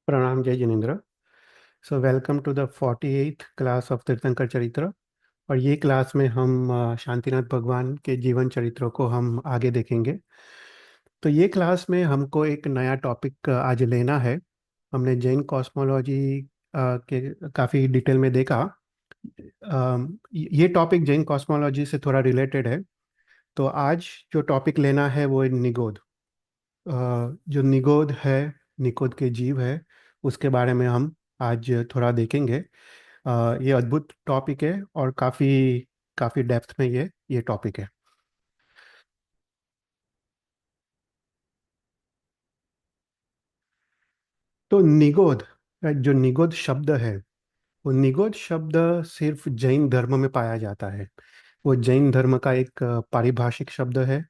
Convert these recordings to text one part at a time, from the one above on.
प्रणाम जय जिनेन्द्र। So welcome to the 48th class of Tirthankar Charitra. और ये क्लास में हम शांतिनाथ भगवान के जीवन चरित्रों को हम आगे देखेंगे। तो ये क्लास में हमको एक नया टॉपिक आज लेना है। हमने जैन कॉस्मोलॉजी के काफ़ी डिटेल में देखा। ये टॉपिक जैन कॉस्मोलॉजी से थोड़ा रिलेटेड है। तो आज जो टॉपिक लेना है वो है निगोद। जो निगोद है, निगोद के जीव है, उसके बारे में हम आज थोड़ा देखेंगे। ये अद्भुत टॉपिक है और काफ़ी काफ़ी डेप्थ में ये टॉपिक है। तो निगोद, जो निगोद शब्द है, वो निगोद शब्द सिर्फ जैन धर्म में पाया जाता है। वो जैन धर्म का एक पारिभाषिक शब्द है।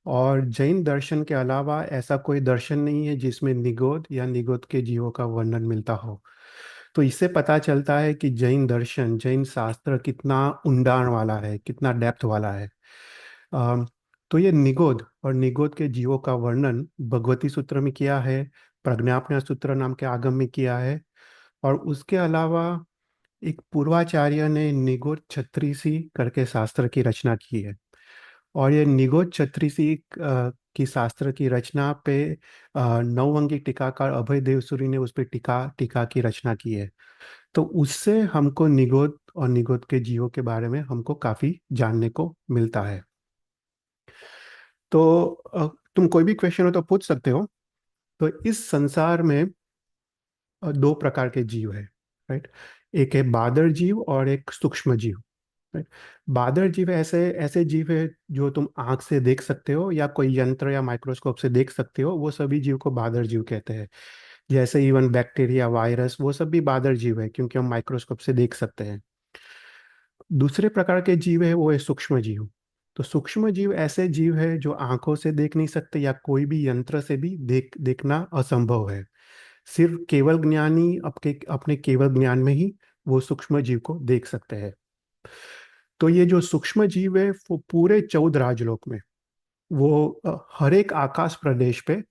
और जैन दर्शन के अलावा ऐसा कोई दर्शन नहीं है जिसमें निगोद या निगोद के जीवों का वर्णन मिलता हो। तो इससे पता चलता है कि जैन दर्शन, जैन शास्त्र कितना ऊंडाण वाला है, कितना डेप्थ वाला है। अम, तो ये निगोद और निगोद के जीवों का वर्णन भगवती सूत्र में किया है, प्रज्ञापना सूत्र नाम के आगम में किया है। और उसके अलावा एक पूर्वाचार्य ने निगोद छत्तीसी करके शास्त्र की रचना की है। और ये निगोद छत्तीसी की शास्त्र की रचना पे नववंगी टीकाकार अभय देवसूरी ने उस पे टीका टीका की रचना की है। तो उससे हमको निगोद और निगोद के जीवों के बारे में हमको काफी जानने को मिलता है। तो तुम कोई भी क्वेश्चन हो तो पूछ सकते हो। तो इस संसार में दो प्रकार के जीव है, राइट। एक है बादर जीव और एक सूक्ष्म जीव, राइट। बादर जीव ऐसे ऐसे जीव है जो तुम आंख से देख सकते हो या कोई यंत्र या माइक्रोस्कोप से देख सकते हो, वो सभी जीव को बादर जीव कहते हैं। जैसे इवन बैक्टीरिया, वायरस, वो सब भी बादर जीव है क्योंकि हम माइक्रोस्कोप से देख सकते हैं। दूसरे प्रकार के जीव है वो है सूक्ष्म जीव। तो सूक्ष्म जीव ऐसे जीव है जो आंखों से देख नहीं सकते या कोई भी यंत्र से भी देखना असंभव है। सिर्फ केवल ज्ञानी अपने अपने केवल ज्ञान में ही वो सूक्ष्म जीव को देख सकते हैं। तो ये जो सूक्ष्म जीव है वो पूरे 14 राजलोक में, वो हर एक आकाश प्रदेश पे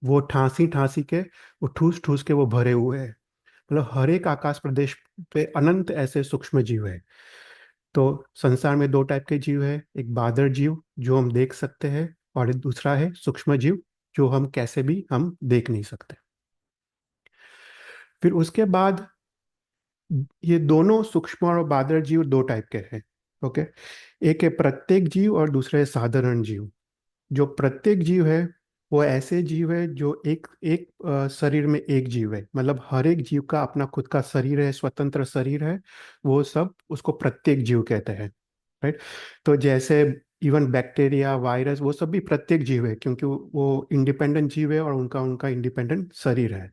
वो ठांसी ठांसी के, वो ठूस ठूस के वो भरे हुए हैं। मतलब हर एक आकाश प्रदेश पे अनंत ऐसे सूक्ष्म जीव है। तो संसार में दो टाइप के जीव है, एक बादर जीव जो हम देख सकते हैं, और एक दूसरा है सूक्ष्म जीव जो हम कैसे भी हम देख नहीं सकते। फिर उसके बाद ये दोनों सूक्ष्म और बादर जीव दो टाइप के हैं। ओके। एक है प्रत्येक जीव और दूसरा है साधारण जीव। जो प्रत्येक जीव है वो ऐसे जीव है जो एक एक शरीर में एक जीव है, मतलब हर एक जीव का अपना खुद का शरीर है, स्वतंत्र शरीर है। वो सब उसको प्रत्येक जीव कहते हैं, राइट। तो जैसे इवन बैक्टीरिया, वायरस, वो सब भी प्रत्येक जीव है क्योंकि वो इंडिपेंडेंट जीव है और उनका उनका इंडिपेंडेंट शरीर है।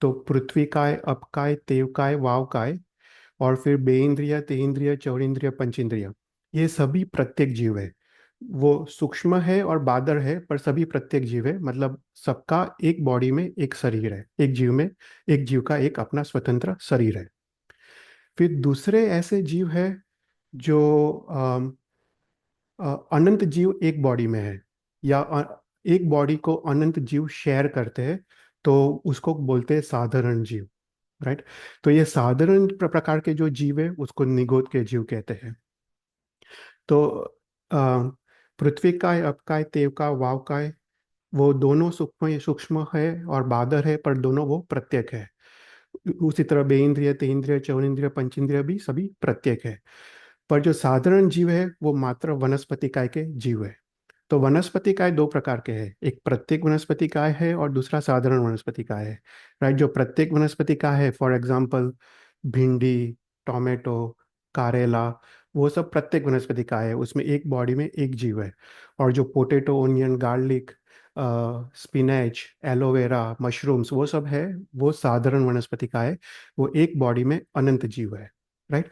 तो पृथ्वी काय, अपकाय, तेवकाय, वावकाय, और फिर बेइंद्रिय, तेइंद्रिय, चौरिंद्रिय, पंचेंद्रिय, ये सभी प्रत्येक जीव है। वो सूक्ष्म है और बादर है पर सभी प्रत्येक जीव है, मतलब सबका एक बॉडी में एक शरीर है, एक जीव में, एक जीव का एक अपना स्वतंत्र शरीर है। फिर दूसरे ऐसे जीव है जो अनंत जीव एक बॉडी में है, या एक बॉडी को अनंत जीव शेयर करते हैं। तो उसको बोलते हैं साधारण जीव, राइट। तो ये साधारण प्रकार के जो जीव है उसको निगोद के जीव कहते हैं। तो अ, पृथ्वी काय, अपकाय, तेवका, वावकाय, वो दोनों सूक्ष्म सूक्ष्म है और बादर है पर दोनों वो प्रत्येक है। उसी तरह बेइंद्रिय, तेइंद्रिय, चौरिंद्रिय, पंचेंद्रिय भी सभी प्रत्येक है। पर जो साधारण जीव है वो मात्र वनस्पति काय के जीव है। तो वनस्पति काय दो प्रकार के हैं, एक प्रत्येक वनस्पति काय है और दूसरा साधारण वनस्पति काय है, राइट। जो प्रत्येक वनस्पति काय है, फॉर एग्जाम्पल भिंडी, टोमेटो, कारेला, वो सब प्रत्येक वनस्पति काय है, उसमें एक बॉडी में एक जीव है। और जो potato, onion, garlic, spinach, aloe vera, mushrooms, वो सब है, वो साधारण वनस्पति काय है, वो एक बॉडी में अनंत जीव है, राइट।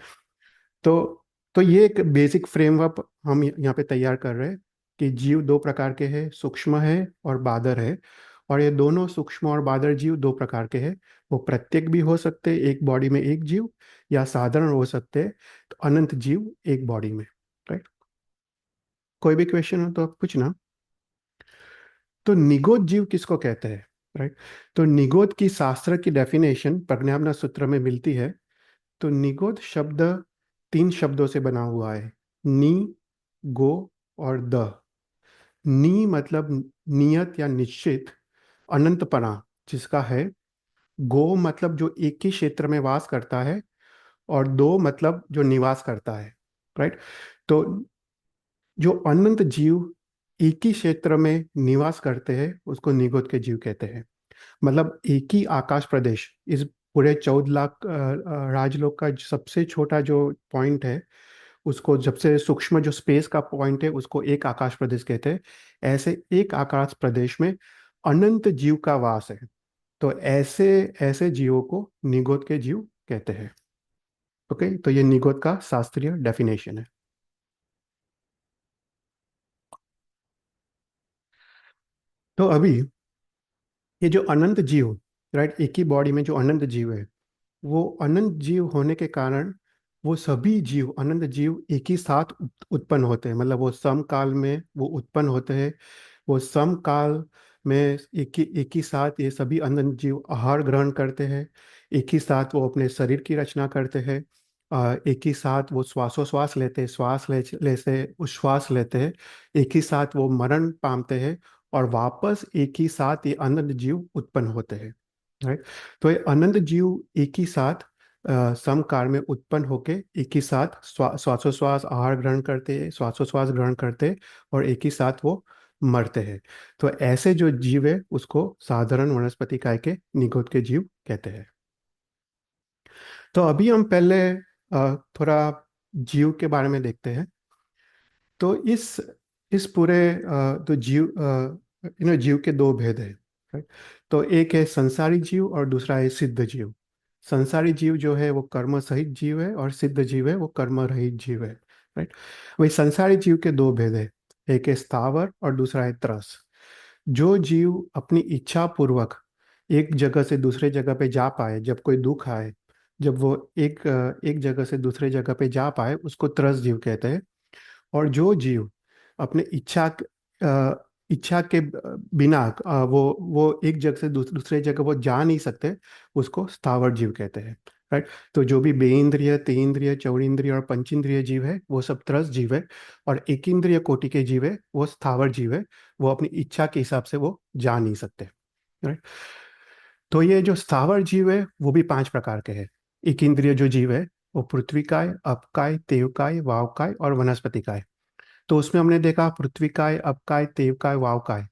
तो तो ये एक बेसिक फ्रेमवर्क हम यहाँ पे तैयार कर रहे हैं कि जीव दो प्रकार के हैं, सूक्ष्म है और बादर है। और ये दोनों सूक्ष्म और बादर जीव दो प्रकार के हैं। वो प्रत्येक भी हो सकते हैं, एक बॉडी में एक जीव, या साधारण हो सकते हैं, तो अनंत जीव एक बॉडी में, राइट। कोई भी क्वेश्चन हो तो आप पूछना। तो निगोद जीव किसको कहते हैं? राइट। तो निगोद की शास्त्र की डेफिनेशन प्रज्ञापना सूत्र में मिलती है। तो निगोद शब्द तीन शब्दों से बना हुआ है। नी, गो और द। नी मतलब नियत या निश्चित, अनंतपना जिसका है। गो मतलब जो एक ही क्षेत्र में वास करता है। और दो मतलब जो निवास करता है। राइट। तो जो अनंत जीव एक ही क्षेत्र में निवास करते हैं उसको निगोद के जीव कहते हैं। मतलब एक ही आकाश प्रदेश, इस पूरे 14 लाख राजलोक का सबसे छोटा जो पॉइंट है, उसको सबसे सूक्ष्म जो स्पेस का पॉइंट है उसको एक आकाश प्रदेश कहते हैं। ऐसे एक आकाश प्रदेश में अनंत जीव का वास है। तो ऐसे ऐसे जीवों को निगोद के जीव कहते हैं। ओके, तो ये निगोद का शास्त्रीय डेफिनेशन है। तो अभी ये जो अनंत जीव, राइट, एक ही बॉडी में जो अनंत जीव है, वो अनंत जीव होने के कारण वो सभी जीव, अनंत जीव एक ही साथ उत्पन्न होते हैं। मतलब वो समकाल में वो उत्पन्न होते हैं। वो समकाल में एक ही साथ ये सभी अनंत जीव आहार ग्रहण करते हैं। एक ही साथ वो अपने शरीर की रचना करते हैं। एक ही साथ वो श्वासोश्वास लेते हैं, श्वास ले से उच्छ्वास लेते हैं। एक ही साथ वो मरण पामते हैं। और वापस एक ही साथ ये अनंत जीव उत्पन्न होते हैं। राइट। तो ये अनंत जीव एक ही साथ समकाल में उत्पन्न होके एक ही साथ श्वासोश्वास आहार ग्रहण करते हैं, श्वासोश्वास ग्रहण करते हैं। और एक ही साथ वो मरते हैं। तो ऐसे जो जीव है उसको साधारण वनस्पति काय के निगोद के जीव कहते हैं। तो अभी हम पहले थोड़ा जीव के बारे में देखते हैं। तो इस पूरे तो जीव के दो भेद है। right? तो एक है संसारी जीव और दूसरा है सिद्ध जीव। संसारी जीव जो है वो कर्म सहित जीव है, और सिद्ध जीव है वो कर्म रहित जीव है। राइट। वही संसारी जीव के दो भेद है। एक है स्थावर और दूसरा है त्रस। जो जीव अपनी इच्छा पूर्वक एक जगह से दूसरे जगह पे जा पाए, जब कोई दुख आए, जब वो एक जगह से दूसरे जगह पे जा पाए, उसको त्रस जीव कहते हैं। और जो जीव अपने इच्छा के बिना वो एक जगह से दूसरे जगह वो जा नहीं सकते, उसको स्थावर जीव कहते हैं। राइट। तो जो भी बेइंद्रिय, तेइंद्रिय, चौरिंद्रिय और पंचेंद्रिय जीव है वो सब त्रस जीव है। और एक इंद्रिय कोटि के जीव है वो स्थावर जीव है। वो अपनी इच्छा के हिसाब से वो जा नहीं सकते। राइट। तो ये जो स्थावर जीव है वो भी 5 प्रकार के हैं। एक इंद्रिय जो जीव है वो पृथ्वीकाय, अपकाय, तेवकाय, वावकाय और वनस्पतिकाय। तो उसमें हमने देखा पृथ्वीकाय, अपकाय, तेवकाय, वावकाय,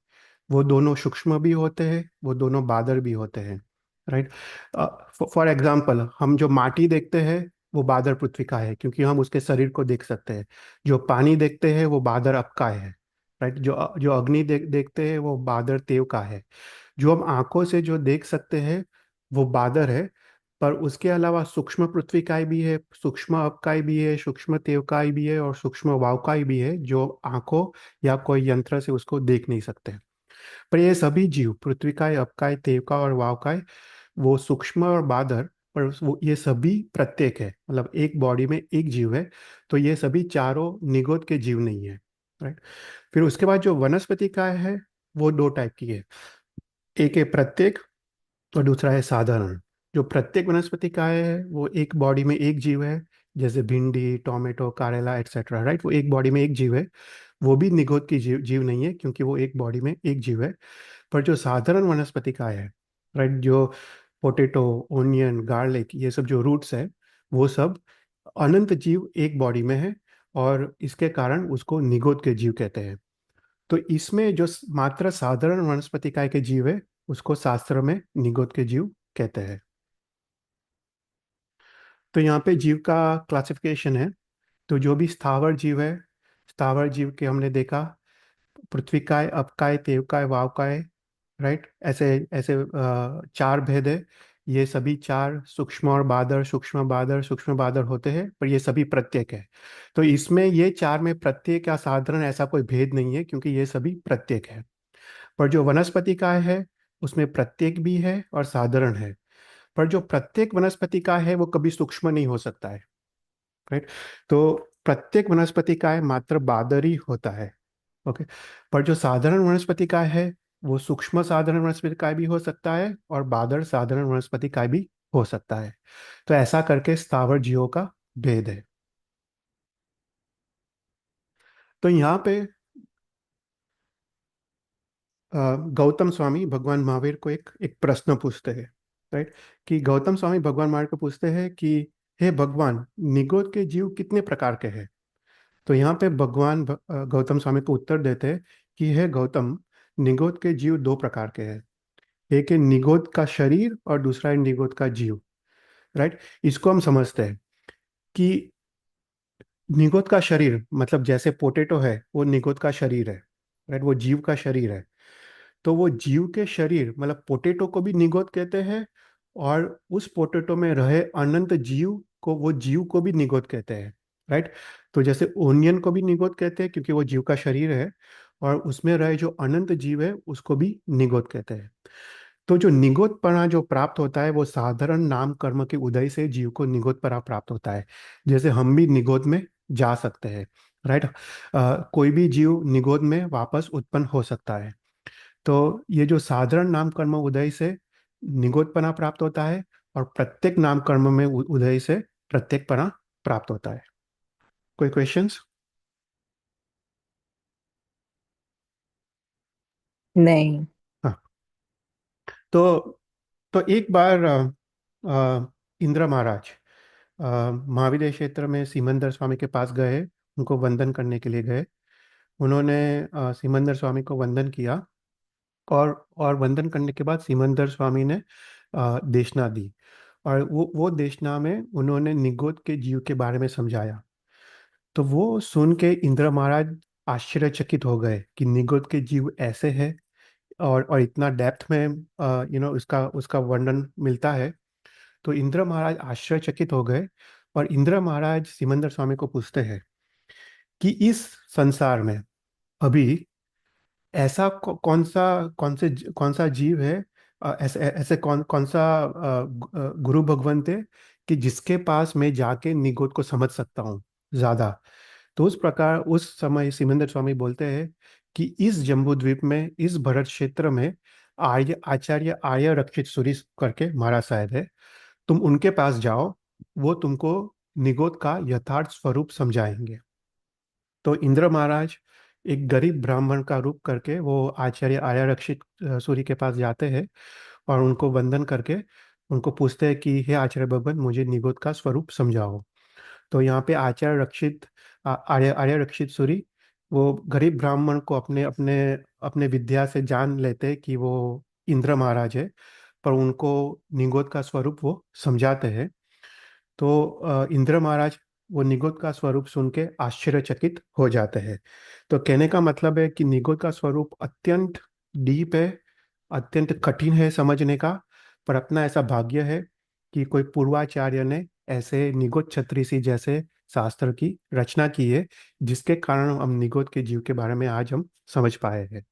वो दोनों सूक्ष्म भी होते हैं, वो दोनों बादर भी होते हैं। राइट। फॉर एग्जाम्पल, हम जो माटी देखते हैं वो बादर पृथ्वी का है, क्योंकि हम उसके शरीर को देख सकते हैं। जो पानी देखते हैं वो बादर अपकाय है। राइट। जो जो अग्नि देखते हैं वो बादर तेव का है। जो हम आंखों से जो देख सकते हैं वो बादर है। पर उसके अलावा सूक्ष्म पृथ्वीकाय भी है, सूक्ष्म अपकाय भी है, सूक्ष्म तेवकाय भी है और सूक्ष्म वावकाय भी है, जो आंखों या कोई यंत्र से उसको देख नहीं सकते। पर ये सभी जीव, पृथ्वीकाय, अपकाय, तेवकाय और वावकाय, वो सूक्ष्म और बादर, पर वो ये सभी प्रत्येक है, मतलब एक बॉडी में एक जीव है। तो ये सभी चारों निगोद के जीव नहीं है। राइट। फिर उसके बाद जो वनस्पति काय है वो दो टाइप की है। एक है प्रत्येक और दूसरा है साधारण। जो प्रत्येक वनस्पति का है वो एक बॉडी में एक जीव है। जैसे भिंडी, टोमेटो, करेला एटसेट्रा। राइट। वो एक बॉडी में एक जीव है। वो भी निगोद की जीव नहीं है, क्योंकि वो एक बॉडी में एक जीव है। पर जो साधारण वनस्पति का है, राइट, जो पोटैटो, ओनियन, गार्लिक, ये सब जो रूट्स है, वो सब अनंत जीव एक बॉडी में है। और इसके कारण उसको निगोद के जीव कहते हैं। तो इसमें जो मात्र साधारण वनस्पतिकाय के जीव है उसको शास्त्र में निगोद के जीव कहते हैं। तो यहाँ पे जीव का क्लासिफिकेशन है। तो जो भी स्थावर जीव है, स्थावर जीव के हमने देखा पृथ्वीकाय, अपकाय, तेवकाय, वावकाय। राइट। ऐसे ऐसे 4 भेद है। ये सभी चार सूक्ष्म और बादर, सूक्ष्म बादर, सूक्ष्म बादर होते हैं, पर ये सभी प्रत्येक है। तो इसमें ये चार में प्रत्येक या साधारण ऐसा कोई भेद नहीं है, क्योंकि ये सभी प्रत्येक है। पर जो वनस्पति का है उसमें प्रत्येक भी है और साधारण है। पर जो प्रत्येक वनस्पति का है वो कभी सूक्ष्म नहीं हो सकता है। राइट। तो प्रत्येक वनस्पति का है मात्र बादर ही होता है। ओके। पर जो साधारण वनस्पति का है वो सूक्ष्म साधारण वनस्पति काय भी हो सकता है और बादर साधारण वनस्पति काय भी हो सकता है। तो ऐसा करके स्थावर जीवों का भेद है। तो यहाँ पे गौतम स्वामी भगवान महावीर को एक एक प्रश्न पूछते हैं, राइट? कि गौतम स्वामी भगवान महावीर को पूछते हैं कि हे भगवान, निगोद के जीव कितने प्रकार के हैं? तो यहाँ पे भगवान गौतम स्वामी को उत्तर देते हैं कि हे गौतम, निगोद के जीव दो प्रकार के हैं। एक है निगोद का शरीर और दूसरा है निगोद का जीव, राइट? इसको हम समझते हैं कि निगोद का शरीर मतलब जैसे पोटैटो है वो निगोद का शरीर है, राइट? वो जीव का शरीर है। तो वो जीव के शरीर मतलब पोटैटो को भी निगोद कहते हैं, और उस पोटैटो में रहे अनंत जीव को, वो जीव को भी निगोद कहते हैं, राइट? तो जैसे ओनियन को भी निगोद कहते हैं क्योंकि वो जीव का शरीर है, और उसमें रहे जो अनंत जीव है उसको भी निगोद कहते हैं। तो जो निगोदपना जो प्राप्त होता है वो साधारण नाम कर्म के उदय से जीव को निगोदपना प्राप्त होता है। जैसे हम भी निगोद में जा सकते हैं, राइट? कोई भी जीव निगोद में वापस उत्पन्न हो सकता है। तो ये जो साधारण नाम कर्म उदय से निगोदपना प्राप्त होता है, और प्रत्येक नाम कर्म में उदय से प्रत्येकपना प्राप्त होता है। कोई क्वेश्चंस? नहीं। हाँ। तो एक बार इंद्र महाराज महाविद्य क्षेत्र में सिमंदर स्वामी के पास गए, उनको वंदन करने के लिए गए। उन्होंने सिमंदर स्वामी को वंदन किया, और वंदन करने के बाद सिमंदर स्वामी ने देशना दी, और वो देशना में उन्होंने निगोद के जीव के बारे में समझाया। तो वो सुन के इंद्र महाराज आश्चर्यचकित हो गए कि निगोद के जीव ऐसे हैं, और इतना डेप्थ में उसका उसका वर्णन मिलता है। तो इंद्र महाराज आश्चर्यचकित हो गए, और इंद्र महाराज सिमंदर स्वामी को पूछते हैं कि इस संसार में अभी ऐसा कौन सा जीव है, ऐसे ऐसे कौन सा गुरु भगवंत है कि जिसके पास मैं जाके निगोद को समझ सकता हूँ ज्यादा। तो उस प्रकार उस समय सिमंदर स्वामी बोलते हैं कि इस जम्बू द्वीप में, इस भरत क्षेत्र में आचार्य आर्य रक्षित सूरि करके महाराज साहब है, तुम उनके पास जाओ, वो तुमको निगोद का यथार्थ स्वरूप समझाएंगे। तो इंद्र महाराज एक गरीब ब्राह्मण का रूप करके वो आचार्य आर्य रक्षित सूरि के पास जाते हैं, और उनको वंदन करके उनको पूछते हैं कि हे आचार्य भगवान, मुझे निगोद का स्वरूप समझाओ। तो यहाँ पे आचार्य रक्षित आर्य आर्य रक्षित सूरि वो गरीब ब्राह्मण को अपने अपने अपने विद्या से जान लेते हैं कि वो इंद्र महाराज है, पर उनको निगोद का स्वरूप वो समझाते हैं। तो इंद्र महाराज वो निगोद का स्वरूप सुन के आश्चर्यचकित हो जाते हैं। तो कहने का मतलब है कि निगोद का स्वरूप अत्यंत डीप है, अत्यंत कठिन है समझने का, पर अपना ऐसा भाग्य है कि कोई पूर्वाचार्य ने ऐसे निगोद छत्रीसी जैसे शास्त्र की रचना की है, जिसके कारण हम निगोद के जीव के बारे में आज हम समझ पाए हैं।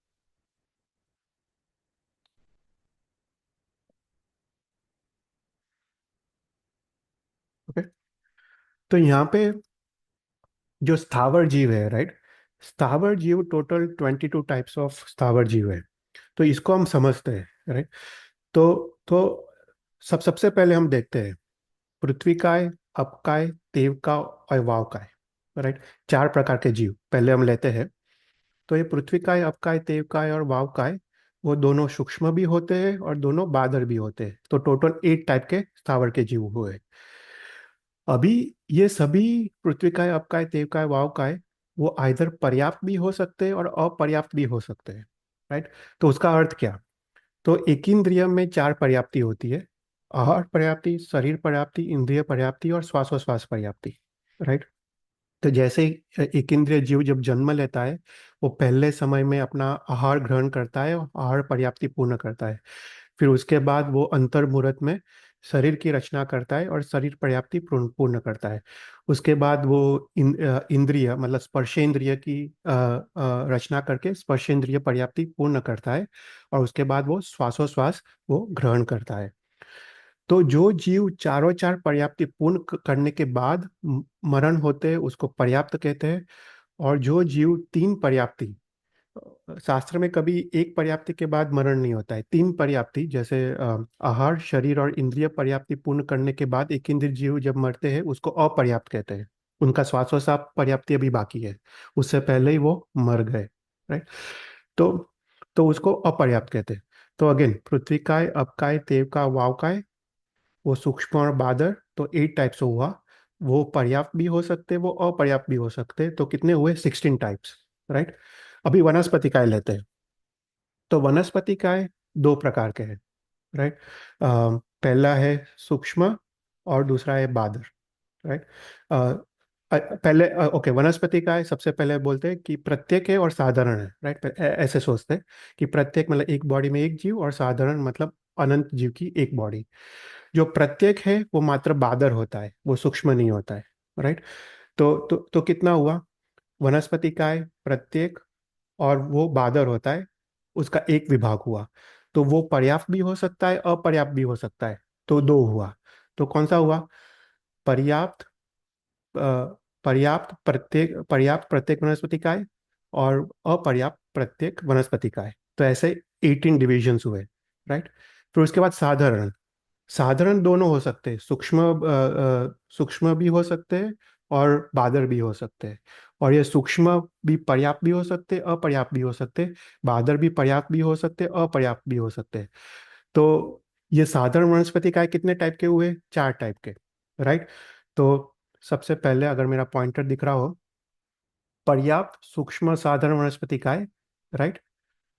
ओके। तो यहाँ पे जो स्थावर जीव है, राइट? स्थावर जीव टोटल 22 टाइप्स ऑफ स्थावर जीव है। तो इसको हम समझते हैं, राइट? तो तो सबसे पहले हम देखते हैं पृथ्वी काय, अपकाय, तेवकाय और वावकाय, राइट? चार प्रकार के जीव पहले हम लेते हैं। तो ये पृथ्वी काय, अपकाय, तेवकाय और वावकाय, वो दोनों सूक्ष्म भी होते हैं और दोनों बादर भी होते हैं। तो टोटल 8 टाइप के स्थावर के जीव हुए। अभी ये सभी पृथ्वी काय, अपकाय, तेवकाय, वावकाय वो आइधर पर्याप्त भी हो सकते हैं और अपर्याप्त भी हो सकते हैं, राइट? तो उसका अर्थ क्या? तो एकींद्रिय में चार पर्याप्ति होती है: आहार पर्याप्ति, शरीर पर्याप्ति, इंद्रिय पर्याप्ति और श्वासोश्वास पर्याप्ति, राइट? तो जैसे एक इंद्रिय जीव जब जन्म लेता है, वो पहले समय में अपना आहार ग्रहण करता है और आहार पर्याप्ति पूर्ण करता है। फिर उसके बाद वो अंतर्मुहूर्त में शरीर की रचना करता है और शरीर पर्याप्ति पूर्ण पूर्ण करता है। उसके बाद वो इंद्रिय मतलब स्पर्शेंद्रिय की रचना करके स्पर्शेंद्रिय पर्याप्ति पूर्ण करता है, और उसके बाद वो श्वासोश्वास वो ग्रहण करता है। तो जो जीव चारों चार पर्याप्ति पूर्ण करने के बाद मरण होते हैं उसको पर्याप्त कहते हैं। और जो जीव तीन पर्याप्ति शास्त्र में कभी एक पर्याप्ति के बाद मरण नहीं होता है, तीन पर्याप्ति, जैसे आहार, शरीर और इंद्रिय पर्याप्ति पूर्ण करने के बाद एक इंद्रिय जीव जब मरते हैं उसको अपर्याप्त कहते हैं। उनका श्वासोच्छ्वास पर्याप्ति अभी बाकी है, उससे पहले ही वो मर गए। राइट। तो तो उसको अपर्याप्त कहते हैं। तो अगेन, पृथ्वी काय, अपकाय, तेवका, वावकाय, वो सूक्ष्म और बादर, तो 8 टाइप्स हुआ। वो पर्याप्त भी हो सकते, वो अपर्याप्त भी हो सकते, तो कितने हुए? 16 टाइप्स। राइट। अभी वनस्पति काय लेते हैं। तो वनस्पति काय दो प्रकार के हैं। राइट। पहला है सूक्ष्म और दूसरा है बादर। राइट। पहले ओके, वनस्पति काय सबसे पहले बोलते हैं कि प्रत्येक है और साधारण है। राइट। ऐसे सोचते हैं कि प्रत्येक मतलब एक बॉडी में एक जीव, और साधारण मतलब अनंत जीव की एक बॉडी। जो प्रत्येक है वो मात्र बादर होता है, वो सूक्ष्म नहीं होता है। राइट। तो कितना हुआ? वनस्पति काय प्रत्येक, और वो बादर होता है, उसका एक विभाग हुआ। तो वो पर्याप्त भी हो सकता है, अपर्याप्त भी हो सकता है। तो दो हुआ। तो कौन सा हुआ? पर्याप्त, अ, पर्याप्त प्रत्येक वनस्पति काय, और अपर्याप्त प्रत्येक वनस्पति काय। तो ऐसे 18 डिविजन्स हुए। राइट। फिर उसके बाद साधारण। साधारण दोनों हो सकते हैं, सूक्ष्म भी हो सकते हैं और बादर भी हो सकते हैं। और ये सूक्ष्म भी पर्याप्त भी हो सकते हैं, अपर्याप्त भी हो सकते हैं। बादर भी पर्याप्त भी हो सकते हैं, अपर्याप्त भी हो सकते हैं। तो ये साधारण वनस्पति काय कितने टाइप के हुए? 4 टाइप के। राइट। तो सबसे पहले अगर मेरा पॉइंटर दिख रहा हो, पर्याप्त सूक्ष्म साधारण वनस्पति काय। राइट।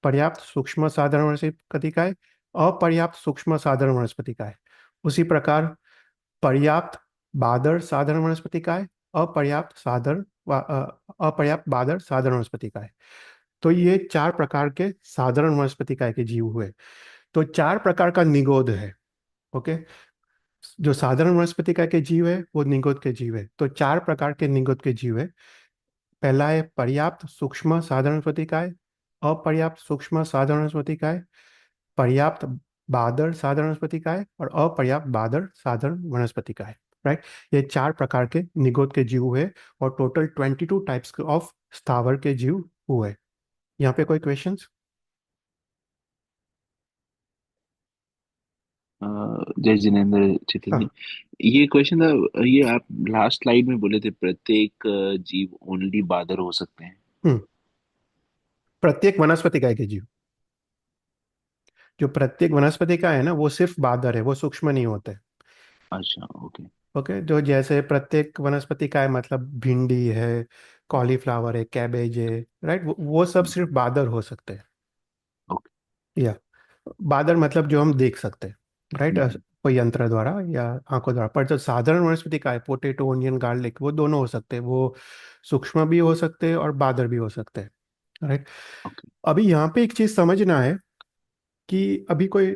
पर्याप्त सूक्ष्म साधारण वनस्पति काय, अपर्याप्त सूक्ष्म साधारण वनस्पति काय। उसी प्रकार पर्याप्त बादर साधारण वनस्पति काय, अपर्याप्त अपर्याप्त बादर साधारण वनस्पति काय। तो ये 4 प्रकार के साधारण वनस्पति काय के जीव हुए। तो 4 प्रकार का निगोद है। ओके। जो साधारण वनस्पति काय के जीव है वो निगोद के जीव है। तो 4 प्रकार के निगोद के जीव है। पहला है पर्याप्त सूक्ष्म साधारण वनस्पति काय, अपर्याप्त सूक्ष्म साधारण वनस्पति काय, पर्याप्त बादर साधारण वनस्पति काय, और अपर्याप्त बादर साधारण वनस्पति काय। राइट। ये 4 प्रकार के निगोद के जीव हुए, और टोटल 22 टाइप्स ऑफ स्थावर के जीव हुए। यहाँ पे कोई क्वेश्चंस? जय जिनेन्द्र चेतन जी। हाँ। ये क्वेश्चन था, ये आप लास्ट स्लाइड में बोले थे प्रत्येक जीव ओनली बादर हो सकते हैं। हम्म। प्रत्येक वनस्पति काय के जीव, जो प्रत्येक वनस्पति का है ना, वो सिर्फ बादर है, वो सूक्ष्म नहीं होते। अच्छा, ओके। ओके। जो जैसे प्रत्येक वनस्पति का है मतलब भिंडी है, कॉलीफ्लावर है, कैबेज है। राइट। वो सब सिर्फ बादर हो सकते हैं। ओके। या बादर मतलब जो हम देख सकते हैं। राइट। कोई यंत्र द्वारा या आंखों द्वारा। पर जो साधारण वनस्पति का है, पोटेटो, ऑनियन, गार्लिक, वो दोनों हो सकते हैं। वो सूक्ष्म भी हो सकते हैं और बादर भी हो सकते हैं। राइट। ओके। अभी यहाँ पे एक चीज समझना है कि अभी कोई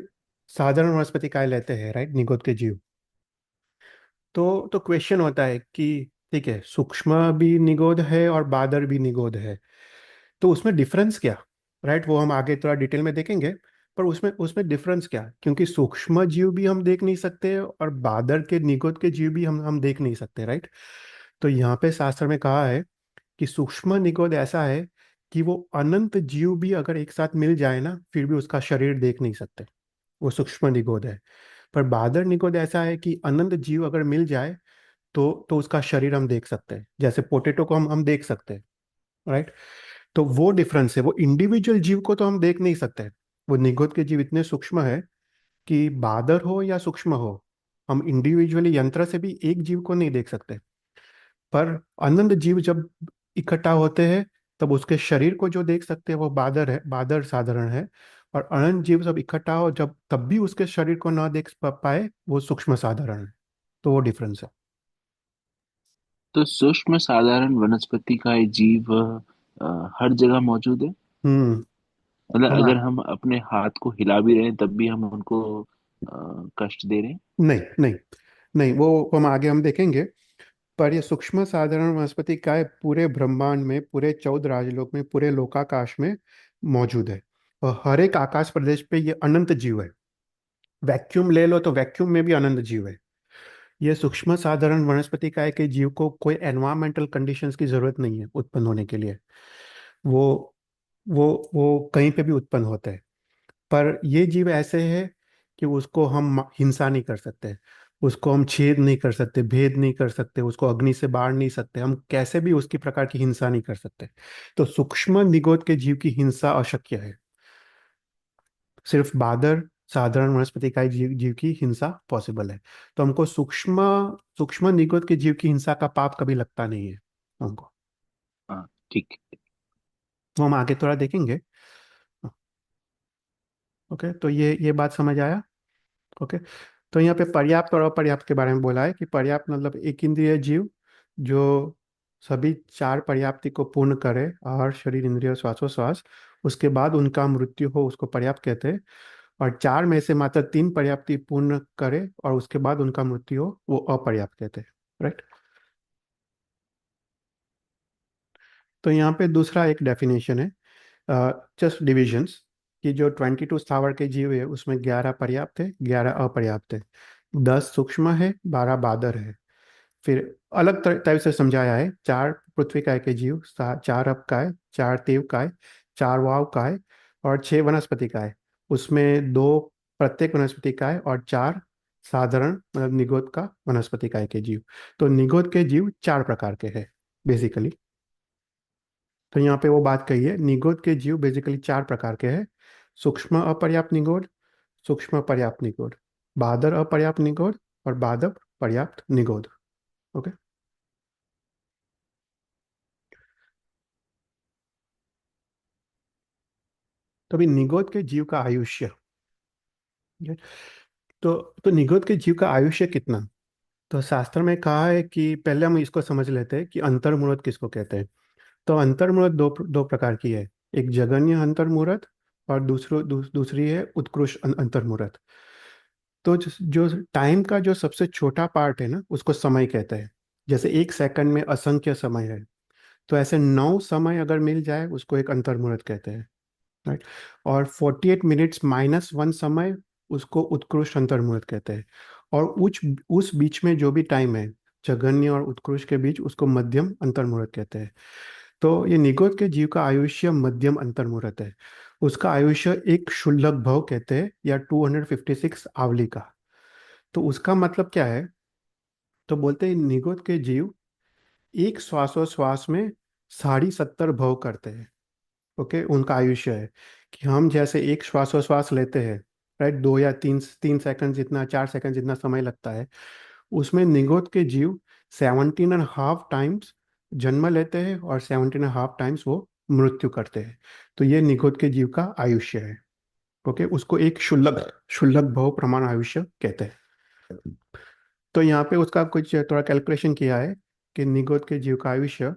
साधारण वनस्पति काय लेते हैं, राइट, निगोद के जीव। तो क्वेश्चन होता है कि ठीक है, सूक्ष्म भी निगोद है और बादर भी निगोद है, तो उसमें डिफरेंस क्या? राइट। वो हम आगे थोड़ा डिटेल में देखेंगे। पर उसमें उसमें डिफरेंस क्या? क्योंकि सूक्ष्म जीव भी हम देख नहीं सकते और बादर के निगोद के जीव भी हम देख नहीं सकते। राइट। तो यहाँ पे शास्त्र में कहा है कि सूक्ष्म निगोद ऐसा है कि वो अनंत जीव भी अगर एक साथ मिल जाए ना, फिर भी उसका शरीर देख नहीं सकते। वो सूक्ष्म निगोद है। पर बादर निगोद ऐसा है कि अनंत जीव अगर मिल जाए तो उसका शरीर हम देख सकते हैं, जैसे पोटेटो को हम देख सकते हैं। राइट। तो वो डिफरेंस है, वो इंडिविजुअल जीव को तो हम देख नहीं सकते। वो निगोद के जीव इतने सूक्ष्म है कि बादर हो या सूक्ष्म हो, हम इंडिविजुअली यंत्र से भी एक जीव को नहीं देख सकते। पर अनंत जीव जब इकट्ठा होते हैं तब उसके शरीर को जो देख सकते हैं वो बादर है, बादर साधारण है। और अनंत जीव जब इकट्ठा हो, जब तब भी उसके शरीर को ना देख पाए, वो सूक्ष्म साधारण है। तो वो डिफरेंस है। तो सूक्ष्म साधारण वनस्पति का ये जीव हर जगह मौजूद है। हम्म। मतलब हम अगर हम अपने हाथ को हिला भी रहे हैं तब भी हम उनको कष्ट दे रहे हैं। नहीं, नहीं, नहीं, वो हम आगे हम देखेंगे। पर ये सूक्ष्म साधारण वनस्पति काय पूरे ब्रह्मांड में, पूरे 14 राजलोक में, पूरे लोकाकाश में मौजूद है। और हर एक आकाश प्रदेश पे ये अनंत जीव है। वैक्यूम ले लो तो वैक्यूम में भी अनंत जीव है। ये सूक्ष्म साधारण वनस्पति काय के जीव को कोई एनवायरमेंटल कंडीशंस की जरूरत नहीं है उत्पन्न होने के लिए। वो वो कहीं पे भी उत्पन्न होते हैं। पर ये जीव ऐसे है कि उसको हम हिंसा नहीं कर सकते, उसको हम छेद नहीं कर सकते, भेद नहीं कर सकते, उसको अग्नि से बाढ़ नहीं सकते, हम कैसे भी उसकी प्रकार की हिंसा नहीं कर सकते। तो सूक्ष्म निगोद के जीव की हिंसा अशक्य है। सिर्फ बादर, साधारण वनस्पति का जीव जीव की हिंसा पॉसिबल है। तो हमको सूक्ष्म सूक्ष्म निगोद के जीव की हिंसा का पाप कभी लगता नहीं है हमको। हाँ, ठीक है। वो हम आगे थोड़ा देखेंगे। ओके, तो ये बात समझ आया। ओके, तो यहाँ पे पर्याप्त और अपर्याप्त के बारे में बोला है कि पर्याप्त मतलब एक इंद्रिय जीव जो सभी चार पर्याप्ति को पूर्ण करे, आहार, शरीर, इंद्रिय, श्वासोश्वास, उसके बाद उनका मृत्यु हो, उसको पर्याप्त कहते हैं। और चार में से मात्र तीन पर्याप्ति पूर्ण करे और उसके बाद उनका मृत्यु हो, वो अपर्याप्त कहते हैं। राइट। तो यहाँ पे दूसरा एक डेफिनेशन है, जस्ट डिविजन्स, कि जो 22 स्थावर के जीव है उसमें 11 पर्याप्त है, 11 अपर्याप्त है, 10 सूक्ष्म है, 12 बादर है। फिर अलग टाइप से समझाया है, चार पृथ्वी काय के जीव, चार अप काय, चार तेव काय, चार वाव काय, और छह वनस्पति काय। उसमें दो प्रत्येक वनस्पति काय और चार साधारण मतलब निगोद का वनस्पति काय के जीव। तो निगोद के जीव चार प्रकार के हैं बेसिकली। तो यहाँ पे वो बात कही है, निगोद के जीव बेसिकली चार प्रकार के हैं: सूक्ष्म अपर्याप्त निगोद, सूक्ष्म पर्याप्त निगोद, बादर अपर्याप्त निगोद, और बादप पर्याप्त निगोद। ओके। तो अभी निगोद के जीव का आयुष्य, ठीक है? तो निगोद के जीव का आयुष्य कितना? तो शास्त्र में कहा है कि पहले हम इसको समझ लेते हैं कि अंतर्मुरत किसको कहते हैं। तो अंतर्मुरत दो प्रकार की है, एक जघन्य अंतर्मुरत और दूसरी है उत्कृष्ट अंतर्मुरत। तो जो टाइम का जो सबसे छोटा पार्ट है ना, उसको समय कहते हैं। जैसे एक सेकंड में असंख्य समय है, तो ऐसे 9 समय अगर मिल जाए उसको एक अंतर्मुहूर्त कहते हैं। राइट। और 48 मिनट्स माइनस वन समय, उसको उत्कृष्ट अंतर्मुहूर्त कहते हैं। और उस बीच में जो भी टाइम है, जघन्य और उत्कृष्ट के बीच, उसको मध्यम अंतर्मुहूर्त कहते हैं। तो ये निगोद के जीव का आयुष्य मध्यम अंतर्मुहूर्त है। उसका आयुष्य एक क्षुल्लक भव कहते हैं, या 256 आवली का। तो उसका मतलब क्या है? तो बोलते हैं निगोद के जीव एक श्वासोश्वास में 70.5 भव करते हैं। ओके, उनका आयुष्य है कि हम जैसे एक श्वासोश्वास लेते हैं, राइट, 2 या 3 सेकंड जितना, 4 सेकंड जितना समय लगता है, उसमें निगोद के जीव 17.5 टाइम्स जन्म लेते हैं और 17.5 टाइम्स वो मृत्यु करते हैं। तो ये निगोद के जीव का आयुष्य है। ओके, उसको एक क्षुल्लक क्षुल्लक भव प्रमाण आयुष्य कहते हैं। तो यहाँ पे उसका कुछ थोड़ा कैलकुलेशन किया है कि निगोद के जीव का आयुष्य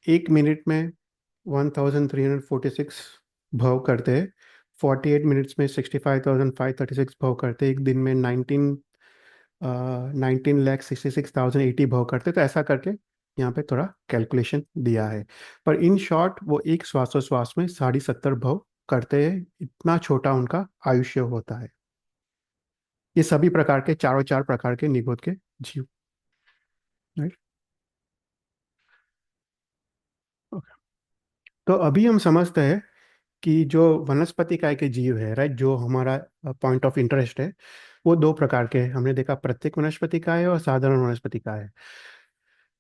1 मिनट में 1346 भाव करते हैं, 48 मिनट्स में 65,536 भाव करते हैं, एक दिन में 19,66,080 भाव करते हैं। तो ऐसा करके यहाँ पे थोड़ा कैलकुलेशन दिया है। पर इन शॉर्ट वो एक श्वासोश्वास में 70.5 भाव करते हैं, इतना छोटा उनका आयुष्य होता है। ये सभी प्रकार के चारों चार प्रकार के निगोद के जीव। राइट। तो अभी हम समझते हैं कि जो वनस्पति काय के जीव है, राइट, जो हमारा पॉइंट ऑफ इंटरेस्ट है, वो दो प्रकार के हैं। हमने देखा प्रत्येक वनस्पति काय और साधारण वनस्पति काय है।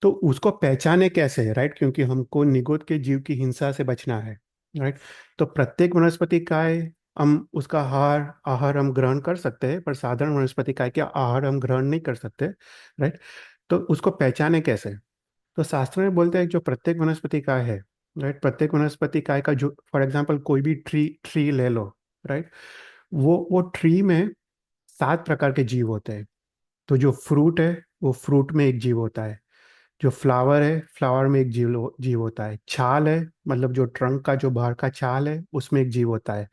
तो उसको पहचाने कैसे है, राइट, क्योंकि हमको निगोद के जीव की हिंसा से बचना है। राइट। तो प्रत्येक वनस्पति काय हम उसका आहार आहार हम ग्रहण कर सकते हैं, पर साधारण वनस्पति काय के आहार हम ग्रहण नहीं कर सकते। राइट। तो उसको पहचाने कैसे? तो शास्त्र में बोलते हैं जो प्रत्येक वनस्पति काय है, राइट, प्रत्येक वनस्पति काय का जो फॉर एग्जांपल कोई भी ट्री ट्री ले लो, राइट, वो ट्री में 7 प्रकार के जीव होते हैं। तो जो फ्रूट है, वो फ्रूट में एक जीव होता है। जो फ्लावर है, फ्लावर में एक जीव जीव होता है। छाल है, मतलब जो ट्रंक का जो बाहर का छाल है, उसमें एक जीव होता है।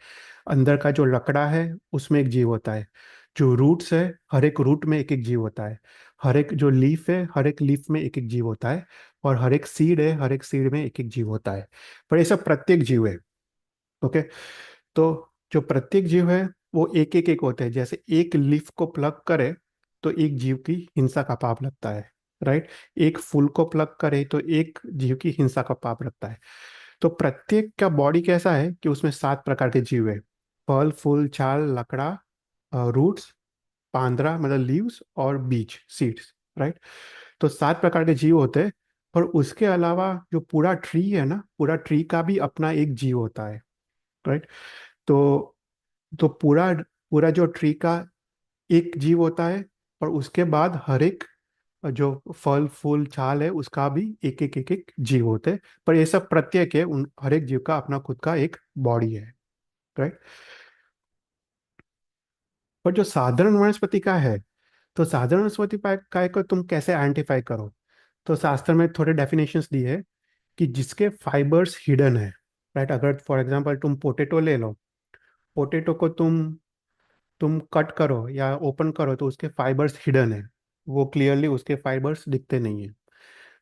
अंदर का जो लकड़ा है, उसमें एक जीव होता है। जो रूट्स है, हर एक रूट में एक एक जीव होता है। हर एक जो लीफ है, हर एक लीफ में एक एक जीव होता है। और हर एक सीड है, हर एक सीड में एक एक जीव होता है। पर ये सब प्रत्येक जीव है। ओके। तो जो प्रत्येक जीव है, वो एक होते हैं। जैसे एक लीफ को प्लग करे तो एक जीव की हिंसा का पाप लगता है। राइट। एक फूल को प्लग करे तो एक जीव की हिंसा का पाप लगता है। तो प्रत्येक का बॉडी कैसा है कि उसमें 7 प्रकार के जीव है। फल फूल छाल लकड़ा, रूट्स, पांदरा मतलब लीव्स, और बीज सीड्स, राइट। तो 7 प्रकार के जीव होते हैं। और उसके अलावा जो पूरा ट्री है ना, पूरा ट्री का भी अपना एक जीव होता है, राइट। तो पूरा पूरा जो ट्री का एक जीव होता है। और उसके बाद हर एक जो फल फूल छाल है उसका भी एक एक जीव होते हैं। पर ये सब प्रत्येक है, उन हर एक जीव का अपना खुद का एक बॉडी है, राइट। पर जो साधारण वनस्पति का है, तो साधारण वनस्पति काय को तुम कैसे आइडेंटिफाई करो। तो शास्त्र में थोड़े डेफिनेशंस दिए है कि जिसके फाइबर्स हिडन है, राइट। अगर फॉर एग्जांपल तुम पोटेटो ले लो, पोटेटो को तुम कट करो या ओपन करो तो उसके फाइबर्स हिडन है, वो क्लियरली उसके फाइबर्स दिखते नहीं है।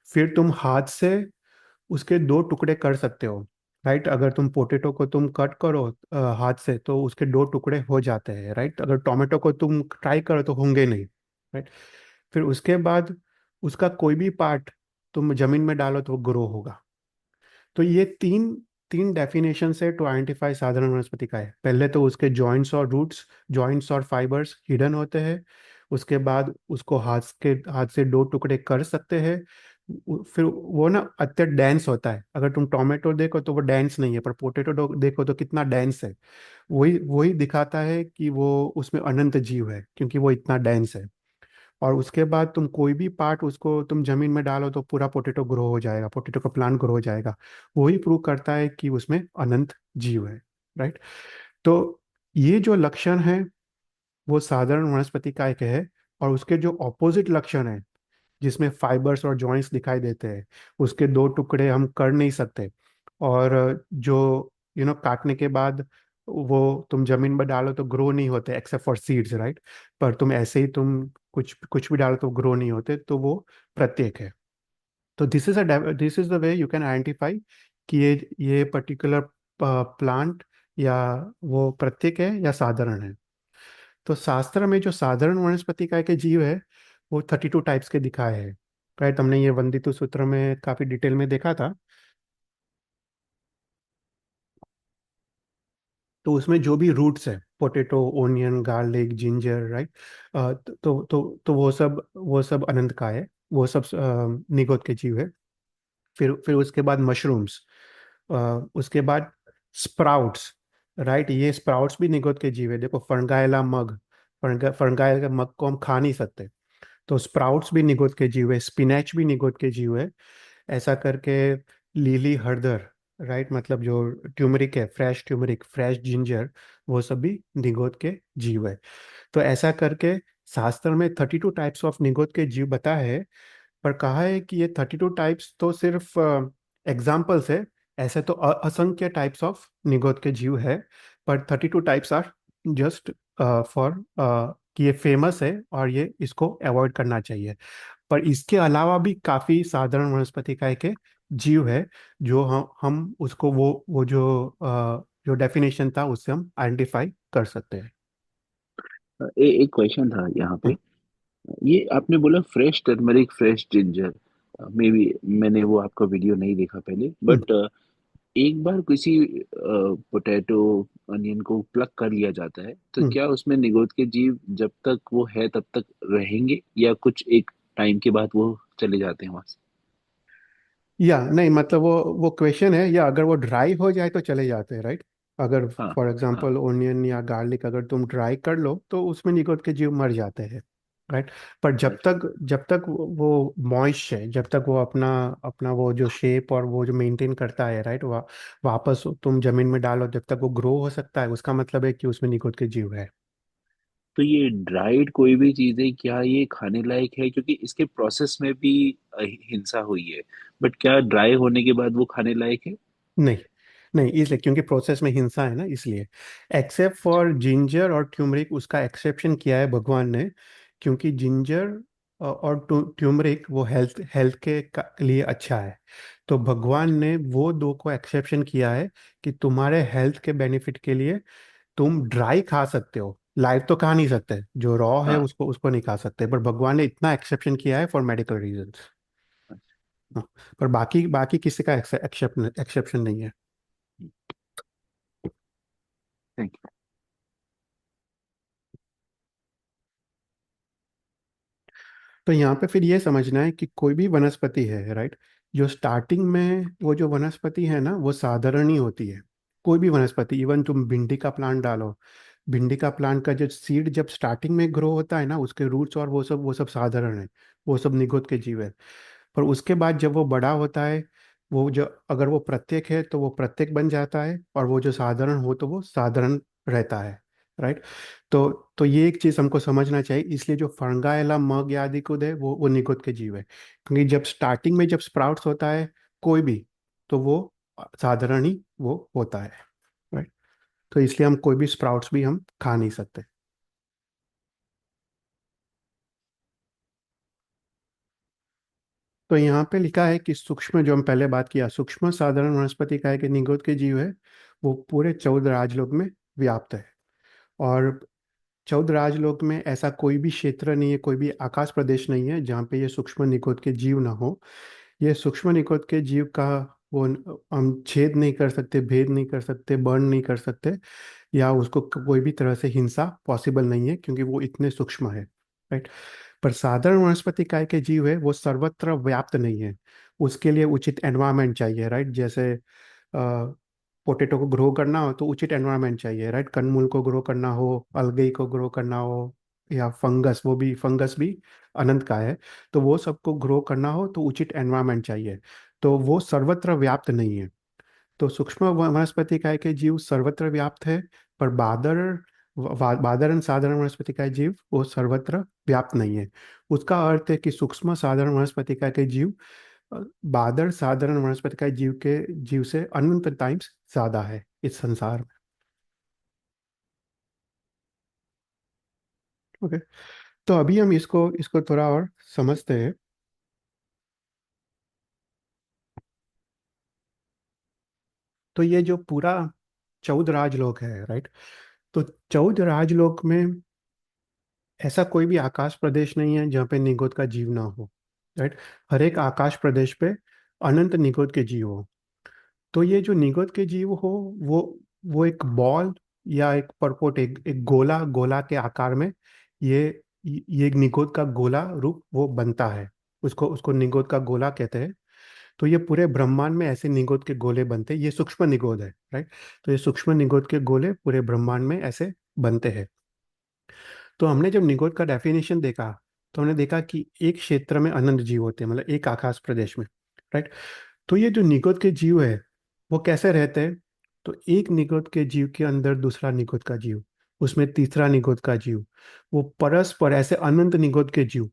फिर तुम हाथ से उसके 2 टुकड़े कर सकते हो, राइट। अगर तुम पोटैटो को तुम कट करो हाथ से तो उसके 2 टुकड़े हो जाते हैं, राइट। अगर टोमेटो को तुम ट्राई करो तो होंगे नहीं, राइट। फिर उसके बाद उसका कोई भी पार्ट तुम जमीन में डालो तो वो ग्रो होगा। तो ये तीन तीन डेफिनेशन है टू आइडेंटिफाई साधारण वनस्पति का है। पहले तो उसके जॉइंट्स और रूट्स, जॉइंट्स और फाइबर्स हिडन होते हैं। उसके बाद उसको हाथ से 2 टुकड़े कर सकते हैं। फिर वो ना अत्यंत डेंस होता है। अगर तुम टोमेटो देखो तो वो डेंस नहीं है, पर पोटैटो देखो तो कितना डेंस है। वही वही दिखाता है कि वो उसमें अनंत जीव है, क्योंकि वो इतना डेंस है। और उसके बाद तुम कोई भी पार्ट उसको तुम जमीन में डालो तो पूरा पोटैटो ग्रो हो जाएगा, पोटैटो का प्लांट ग्रो हो जाएगा। वही प्रूव करता है कि उसमें अनंत जीव है, राइट। तो ये जो लक्षण है वो साधारण वनस्पति का एक है। और उसके जो ऑपोजिट लक्षण है, जिसमें फाइबर्स और जॉइंट्स दिखाई देते हैं, उसके 2 टुकड़े हम कर नहीं सकते। और जो काटने के बाद वो तुम जमीन में डालो तो ग्रो नहीं होते एक्सेप्ट फॉर सीड्स, राइट। पर तुम ऐसे ही तुम कुछ कुछ भी डालो तो ग्रो नहीं होते, तो वो प्रत्येक है। तो this is the way you can identify कि ये पर्टिकुलर प्लांट या वो प्रत्येक है या साधारण है। तो शास्त्र में जो साधारण वनस्पति का एक जीव है वो 32 टाइप्स के दिखाए हैं, राइट। हमने ये वंदितु सूत्र में काफी डिटेल में देखा था। तो उसमें जो भी रूट्स है, potato, onion, garlic, ginger, right. तो वो सब अनंत का है, वो सब निगोद के जीव है। फिर उसके बाद मशरूम्स, उसके बाद स्प्राउट्स, राइट। ये स्प्राउट्स भी निगोद के जीव है। देखो फंगाइला मग, फंगाइल मग को हम खा नहीं सकते, तो स्प्राउट्स भी निगोद के जीव है। स्पिनच भी निगोद के जीव है। ऐसा करके लीली हड़दर, राइट, मतलब जो ट्यूमरिक है, फ्रेश ट्यूमरिक, फ्रेश जिंजर, वो सब भी निगोद के जीव है। तो ऐसा करके शास्त्र में 32 टाइप्स ऑफ निगोद के जीव बताया है। पर कहा है कि ये 32 टाइप्स तो सिर्फ एग्जाम्पल्स है। ऐसे तो असंख्य टाइप्स ऑफ निगोद के जीव है। पर 32 टाइप्स आर जस्ट फॉर कि ये फेमस है और ये इसको अवॉइड करना चाहिए। पर इसके अलावा भी काफी साधारण वनस्पति का एक जीव है, जो हम उसको वो जो डेफिनेशन था उससे हम आइडेंटिफाई कर सकते हैं। एक क्वेश्चन था यहाँ पे। हम्म, ये आपने बोला fresh turmeric fresh ginger, may be मैंने वो आपका वीडियो नहीं देखा पहले, हम्म। बट एक बार किसी पोटैटो अनियन को प्लग कर लिया जाता है तो हम्म। क्या उसमें निगोद के जीव जब तक वो है तब तक रहेंगे, या कुछ एक टाइम के बाद वो चले जाते हैं वहां से? या नहीं, मतलब वो क्वेश्चन है, या अगर वो ड्राई हो जाए तो चले जाते हैं, राइट। अगर हाँ, फॉर हाँ। एग्जांपल ओनियन या गार्लिक अगर तुम ड्राई कर लो तो उसमें निगोद के जीव मर जाते हैं, राइट। पर अच्छा। जब तक वो मॉइस्ट है, जब तक वो अपना अपना वो जो शेप और वो जो मेंटेन करता है, राइट, वापस तुम जमीन में डालो जब तक वो ग्रो हो सकता है, उसका मतलब है कि उसमें निगोद के जीव है। तो ये ड्राइड कोई भी चीज़ है, क्या ये खाने लायक है? क्योंकि इसके प्रोसेस में भी हिंसा हुई है, बट क्या ड्राई होने के बाद वो खाने लायक है? नहीं, नहीं, इसलिए क्योंकि प्रोसेस में हिंसा है ना, इसलिए। एक्सेप्ट अच्छा। फॉर जिंजर और ट्यूमरिक उसका एक्सेप्शन किया है भगवान ने। क्योंकि जिंजर और ट्यूमरिक वो हेल्थ हेल्थ के लिए अच्छा है। तो भगवान ने वो दो को एक्सेप्शन किया है कि तुम्हारे हेल्थ के बेनिफिट के लिए तुम ड्राई खा सकते हो, लाइव तो खा नहीं सकते, जो रॉ है हाँ। उसको उसको नहीं खा सकते, पर भगवान ने इतना एक्सेप्शन किया है फॉर मेडिकल रीजंस। हाँ, पर बाकी बाकी किसी का एक्सेप्शन एक्सेप्शन नहीं है। Thank you. तो यहाँ पे फिर ये समझना है कि कोई भी वनस्पति है, राइट, जो स्टार्टिंग में वो जो वनस्पति है ना वो साधारण ही होती है। कोई भी वनस्पति, इवन तुम भिंडी का प्लांट डालो, भिंडी का प्लांट का जो सीड जब स्टार्टिंग में ग्रो होता है ना, उसके रूट्स और वो सब साधारण है, वो सब निगोद के जीव है। पर उसके बाद जब वो बड़ा होता है, वो जो अगर वो प्रत्येक है तो वो प्रत्येक बन जाता है, और वो जो साधारण हो तो वो साधारण रहता है, राइट। तो तो ये एक चीज़ हमको समझना चाहिए, इसलिए जो फंगाइला मग या आदि कुछ है वो निगोद के जीव है, क्योंकि जब स्टार्टिंग में जब स्प्राउट्स होता है कोई भी, तो वो साधारण ही वो होता है, राइट। तो इसलिए हम कोई भी स्प्राउट्स भी हम खा नहीं सकते। तो यहाँ पे लिखा है कि सूक्ष्म, जो हम पहले बात किया, सूक्ष्म साधारण वनस्पति का है कि निगोद के जीव है, वो पूरे 14 राजलोक में व्याप्त है। और 14 राजलोक में ऐसा कोई भी क्षेत्र नहीं है, कोई भी आकाश प्रदेश नहीं है जहाँ पे ये सूक्ष्म निगोद के जीव ना हो। ये सूक्ष्म निगोद के जीव का वो हम छेद नहीं कर सकते, भेद नहीं कर सकते, बर्न नहीं कर सकते, या उसको कोई भी तरह से हिंसा पॉसिबल नहीं है, क्योंकि वो इतने सूक्ष्म है, राइट। पर साधारण वनस्पति काय के जीव है वो सर्वत्र व्याप्त नहीं है, उसके लिए उचित एनवायरनमेंट चाहिए, राइट। जैसे पोटैटो को ग्रो करना हो तो उचित एनवायरनमेंट चाहिए, राइट। कंदमूल को ग्रो करना हो, अलगई को ग्रो करना हो, या फंगस, वो भी फंगस भी अनंत का है, तो वो सबको ग्रो करना हो तो उचित एनवायरनमेंट चाहिए। तो वो सर्वत्र व्याप्त नहीं है। तो सूक्ष्म वनस्पति काय के जीव सर्वत्र व्याप्त है, पर बादरन साधारण वनस्पति का जीव वो सर्वत्र व्याप्त नहीं है। उसका अर्थ है कि सूक्ष्म साधारण वनस्पति का के जीव बादर साधारण वनस्पति का जीव के जीव से अनंत टाइम्स ज्यादा है इस संसार में। ओके। तो अभी हम इसको इसको थोड़ा और समझते हैं। तो ये जो पूरा 14 राजलोक है, राइट, तो 14 राजलोक में ऐसा कोई भी आकाश प्रदेश नहीं है जहाँ पे निगोद का जीव ना हो, राइट। हर एक आकाश प्रदेश पे अनंत निगोद के जीव हो। तो ये जो निगोद के जीव हो, वो वो एक बॉल या एक परपोट, एक गोला गोला के आकार में, ये ये एक निगोद का गोला रूप वो बनता है। उसको उसको निगोद का गोला कहते हैं। तो ये पूरे ब्रह्मांड में ऐसे निगोद के गोले बनते हैं, ये सूक्ष्म निगोद है, राइट। तो ये सूक्ष्म निगोद के गोले पूरे ब्रह्मांड में ऐसे बनते हैं। तो हमने जब निगोद का डेफिनेशन देखा, तो हमने देखा कि एक क्षेत्र में अनंत जीव होते हैं, मतलब एक आकाश प्रदेश में, राइट। तो ये जो निगोद के जीव है वो कैसे रहते हैं? तो एक निगोद के जीव के अंदर दूसरा निगोद का जीव, उसमें तीसरा निगोद का जीव, वो परस्पर ऐसे अनंत निगोद के जीव